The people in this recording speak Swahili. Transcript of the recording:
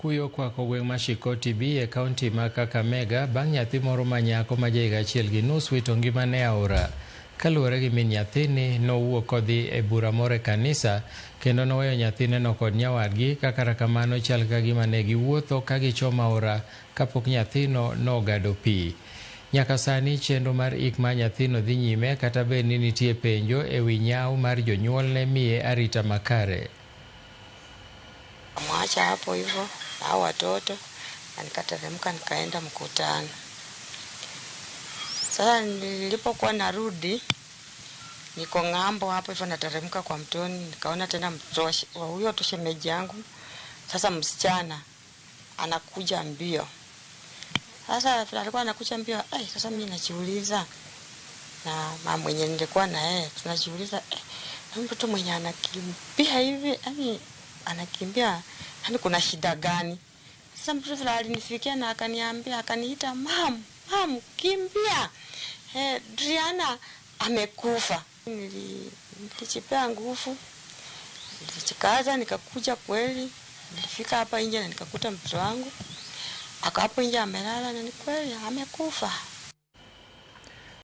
kuyo kwa kogweng' ma Shikoti B e kaunti ma Kakamega bang' nyathi moro ma nyako ma ja higa 1.5 wito ngimane e aora. Kaluwore gi min nyathini, nowuok odhi e bura moro e kanisa kendo noweyo nyathineno kod nyawadgi, kaka kamano chal ka gima ne giwuotho ka gichomo aora kapok nyathino nogado pi. Nyaka sani chenro mar ik mar nyathino dhi nyime, kata bed ni nitie penjo e wi nyaw mar jonyuolne miye arita makare. Mwacha hapo hivyo na watoto na nikateremka nikaenda mkutano. Sasa nilipokuwa narudi niko ng'ambo hapo hivyo nateremka kwa mtoni, nikaona tena mtoto wa huyo tushemeji yangu. Sasa msichana anakuja mbio. Sasa alikuwa anakuja mbio, sasa mimi najiuliza na mama mwenye nilikuwa na yeye tunajiuliza mtu mwenye anakimbia hivi, yani anakimbia, yani kuna shida gani? Sasa mtu fulani alinifikia na akaniambia, akaniita, mam kimbia, Driana amekufa. Nilichipea nguvu, nilichikaza, nikakuja kweli, nilifika hapa nje na nikakuta mtoto wangu akapo nje amelala, na ni kweli amekufa.